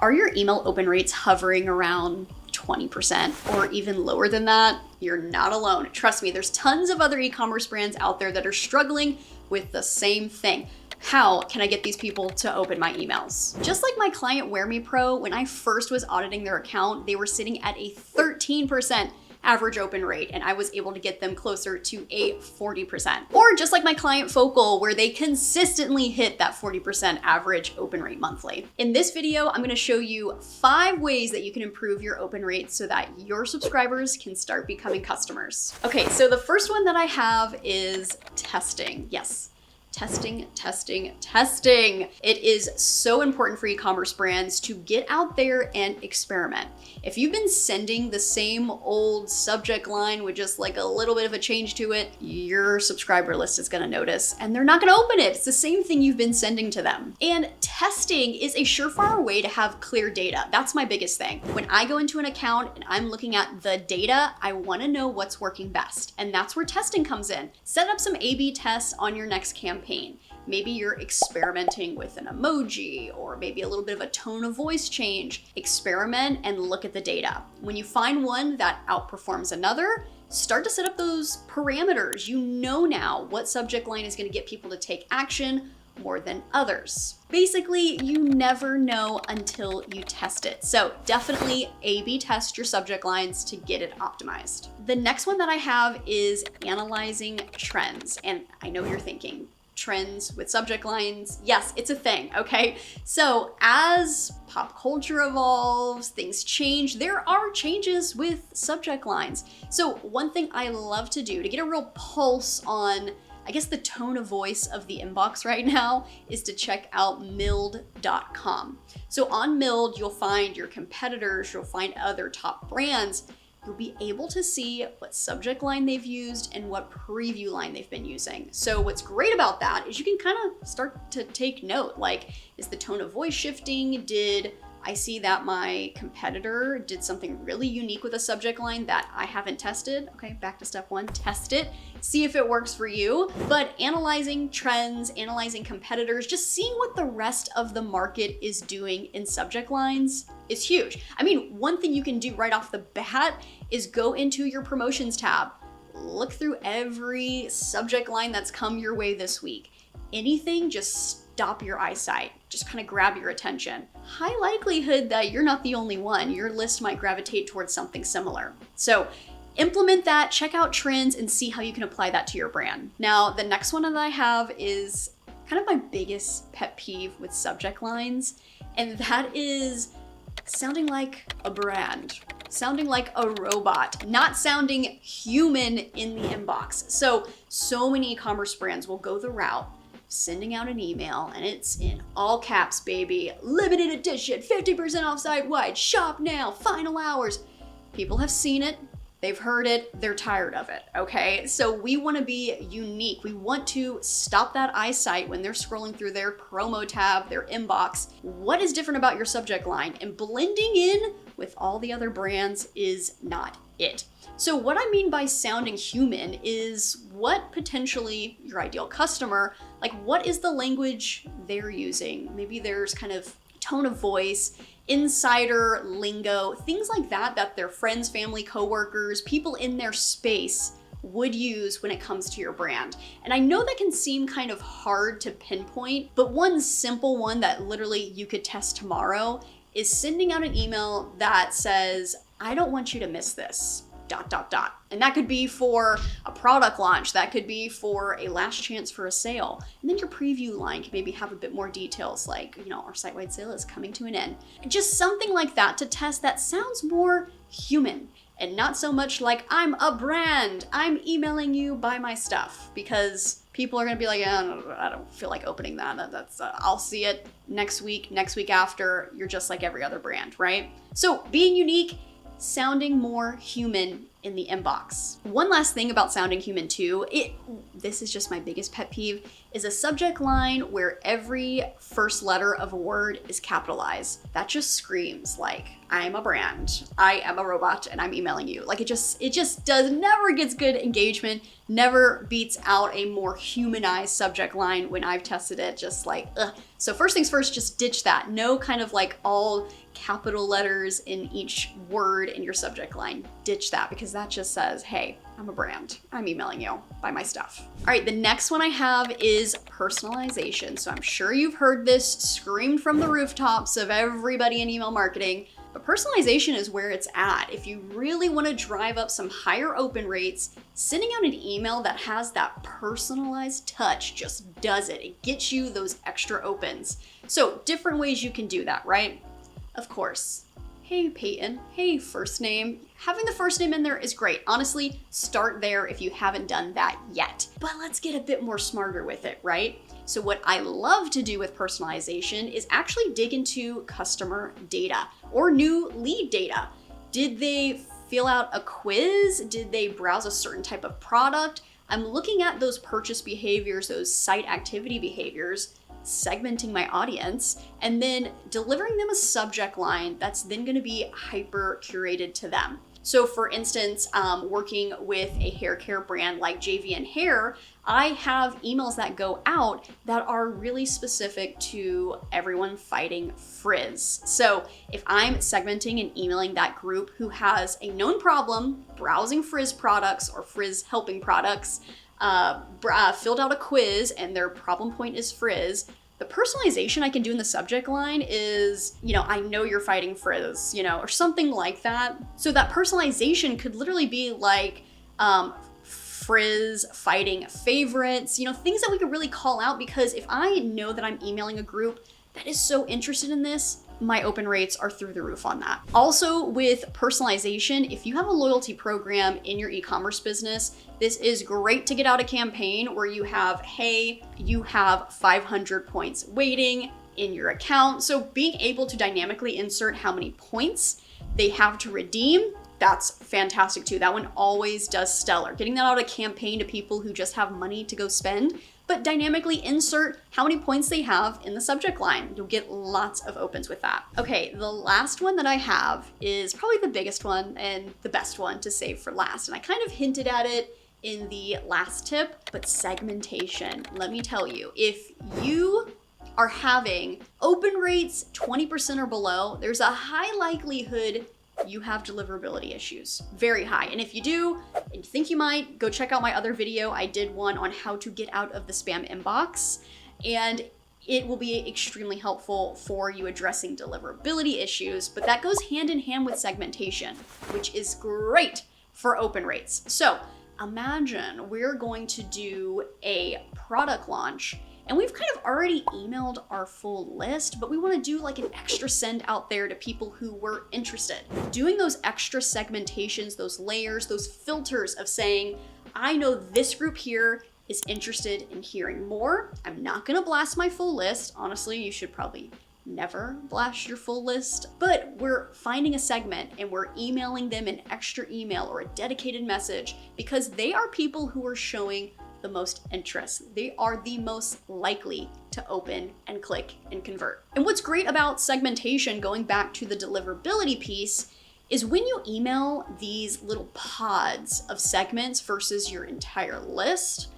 Are your email open rates hovering around 20% or even lower than that? You're not alone. Trust me, there's tons of other e-commerce brands out there that are struggling with the same thing. How can I get these people to open my emails? Just like my client Wear Me Pro, when I first was auditing their account, they were sitting at a 13% average open rate, and I was able to get them closer to a 40%. Or just like my client Focal, where they consistently hit that 40% average open rate monthly. In this video, I'm gonna show you 5 ways that you can improve your open rates so that your subscribers can start becoming customers. Okay, so the first one that I have is testing. Yes. Testing. It is so important for e-commerce brands to get out there and experiment. If you've been sending the same old subject line with just like a little bit of a change to it, your subscriber list is gonna notice and they're not gonna open it. It's the same thing you've been sending to them. And testing is a surefire way to have clear data. That's my biggest thing. When I go into an account and I'm looking at the data, I wanna know what's working best. And that's where testing comes in. Set up some A/B tests on your next campaign. Maybe you're experimenting with an emoji or maybe a little bit of a tone of voice change. Experiment and look at the data. When you find one that outperforms another, start to set up those parameters. You know now what subject line is going to get people to take action more than others. Basically, you never know until you test it. So definitely A/B test your subject lines to get it optimized. The next one that I have is analyzing trends. And I know you're thinking, trends with subject lines. Yes, it's a thing, okay? So as pop culture evolves, things change, there are changes with subject lines. So one thing I love to do to get a real pulse on, I guess, the tone of voice of the inbox right now is to check out mild.com. So on Mild, you'll find your competitors, you'll find other top brands. You'll be able to see what subject line they've used and what preview line they've been using. So what's great about that is you can kind of start to take note, like, is the tone of voice shifting? Did I see that my competitor did something really unique with a subject line that I haven't tested? Okay, back to step 1, test it, see if it works for you. But analyzing trends, analyzing competitors, just seeing what the rest of the market is doing in subject lines is huge. I mean, one thing you can do right off the bat is go into your promotions tab, look through every subject line that's come your way this week. Anything, just stop your eyesight, just kind of grab your attention. High likelihood that you're not the only one. Your list might gravitate towards something similar. So implement that, check out trends, and see how you can apply that to your brand. Now, the next one that I have is kind of my biggest pet peeve with subject lines, and that is sounding like a brand, sounding like a robot, not sounding human in the inbox. So many e-commerce brands will go the route sending out an email and it's in all caps, baby, limited edition, 50% off site-wide, shop now, final hours. People have seen it, they've heard it, they're tired of it, okay? So we wanna be unique. We want to stop that eyesight when they're scrolling through their promo tab, their inbox. What is different about your subject line? And blending in with all the other brands is not it. So what I mean by sounding human is what potentially your ideal customer, like what is the language they're using? Maybe there's kind of tone of voice, insider lingo, things like that, that their friends, family, coworkers, people in their space would use when it comes to your brand. And I know that can seem kind of hard to pinpoint, but one simple one that literally you could test tomorrow is sending out an email that says, I don't want you to miss this, ... And that could be for a product launch, that could be for a last chance for a sale. And then your preview line can maybe have a bit more details like, our site-wide sale is coming to an end. Just something like that to test that sounds more human and not so much like I'm a brand, I'm emailing you, buy my stuff, because people are gonna be like, I don't feel like opening that. I'll see it next week after. You're just like every other brand, right? So being unique, sounding more human in the inbox. One last thing about sounding human too, this is just my biggest pet peeve, is a subject line where every first letter of a word is capitalized. That just screams like, I'm a brand, I am a robot, and I'm emailing you. Like it just never gets good engagement, never beats out a more humanized subject line when I've tested it, just like, ugh. So first things first, just ditch that. No kind of like all capital letters in each word in your subject line. Ditch that, because that just says, hey, I'm a brand. I'm emailing you. Buy my stuff. All right, the next one I have is personalization. So I'm sure you've heard this screamed from the rooftops of everybody in email marketing, but personalization is where it's at. If you really want to drive up some higher open rates, sending out an email that has that personalized touch just does it. It gets you those extra opens. So different ways you can do that, right? Of course, hey Peyton, hey first name. Having the first name in there is great. Honestly, start there if you haven't done that yet. But let's get a bit more smarter with it, right? So what I love to do with personalization is actually dig into customer data or new lead data. Did they fill out a quiz? Did they browse a certain type of product? I'm looking at those purchase behaviors, those site activity behaviors, segmenting my audience, and then delivering them a subject line that's then going to be hyper curated to them. So for instance, working with a hair care brand like JVN Hair, I have emails that go out that are really specific to everyone fighting frizz. So if I'm segmenting and emailing that group who has a known problem browsing frizz products or frizz helping products, filled out a quiz and their problem point is frizz, the personalization I can do in the subject line is, I know you're fighting frizz, or something like that. So that personalization could literally be like frizz fighting favorites, things that we could really call out, because if I know that I'm emailing a group that is so interested in this, my open rates are through the roof on that. Also with personalization, if you have a loyalty program in your e-commerce business, this is great to get out a campaign where you have, hey, you have 500 points waiting in your account. So being able to dynamically insert how many points they have to redeem, that's fantastic too. That one always does stellar. Getting that out of a campaign to people who just have money to go spend, but dynamically insert how many points they have in the subject line. You'll get lots of opens with that. Okay, the last one that I have is probably the biggest one and the best one to save for last. And I kind of hinted at it in the last tip, but segmentation. Let me tell you, if you are having open rates 20% or below, there's a high likelihood you have deliverability issues. Very high. And if you do, and you think you might, go check out my other video. I did one on how to get out of the spam inbox, and it will be extremely helpful for you addressing deliverability issues, but that goes hand in hand with segmentation, which is great for open rates. So imagine we're going to do a product launch and we've kind of already emailed our full list, but we want to do like an extra send out there to people who were interested. Doing those extra segmentations, those layers, those filters of saying, I know this group here is interested in hearing more. I'm not going to blast my full list. Honestly, you should probably never blast your full list, but we're finding a segment and we're emailing them an extra email or a dedicated message because they are people who are showing the most interest. They are the most likely to open and click and convert. And what's great about segmentation, going back to the deliverability piece, is when you email these little pods of segments versus your entire list,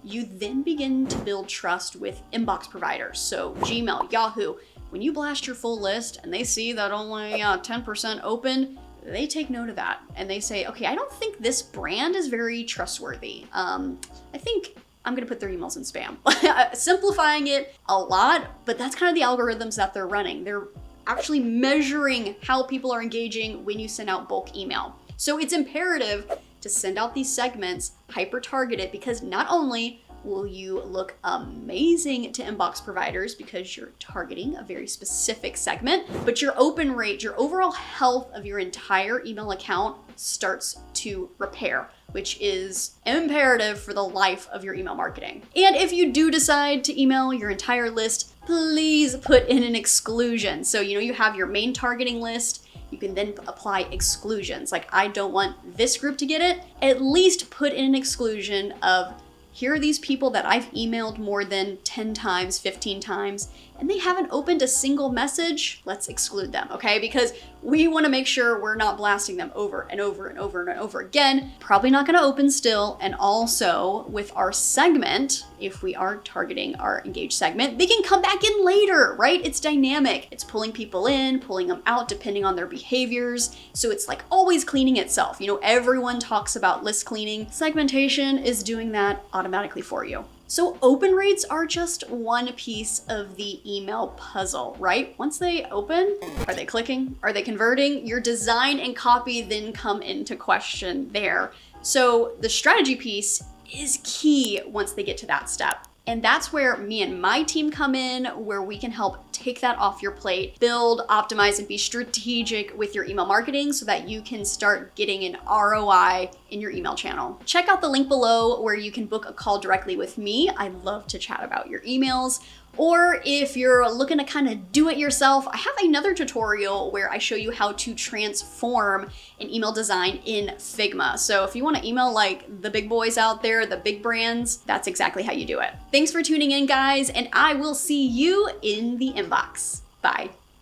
you then begin to build trust with inbox providers. So Gmail, Yahoo, when you blast your full list and they see that only 10% open, they take note of that and they say, okay, I don't think this brand is very trustworthy. I think I'm gonna put their emails in spam. Simplifying it a lot, but that's kind of the algorithms that they're running. They're actually measuring how people are engaging when you send out bulk email. So it's imperative to send out these segments, hyper-targeted, because not only will you look amazing to inbox providers because you're targeting a very specific segment, but your open rate, your overall health of your entire email account starts to repair, which is imperative for the life of your email marketing. And if you do decide to email your entire list, please put in an exclusion. So, you have your main targeting list. You can then apply exclusions. Like, I don't want this group to get it. At least put in an exclusion of here are these people that I've emailed more than 10 times, 15 times, and they haven't opened a single message. Let's exclude them, okay? Because we want to make sure we're not blasting them over and over and over and over again. Probably not going to open still. And also with our segment, if we are targeting our engaged segment, they can come back in later, right? It's dynamic. It's pulling people in, pulling them out depending on their behaviors. So it's like always cleaning itself. You know, everyone talks about list cleaning. Segmentation is doing that automatically for you. So open rates are just one piece of the email puzzle, right? Once they open, are they clicking? Are they converting? Your design and copy then come into question there. So the strategy piece is key once they get to that step. And that's where me and my team come in, where we can help take that off your plate, build, optimize, and be strategic with your email marketing so that you can start getting an ROI in your email channel. Check out the link below where you can book a call directly with me. I love to chat about your emails. Or if you're looking to kind of do it yourself, I have another tutorial where I show you how to transform an email design in Figma. So if you want to email like the big boys out there, the big brands, that's exactly how you do it. Thanks for tuning in, guys, and I will see you in the inbox. Bye.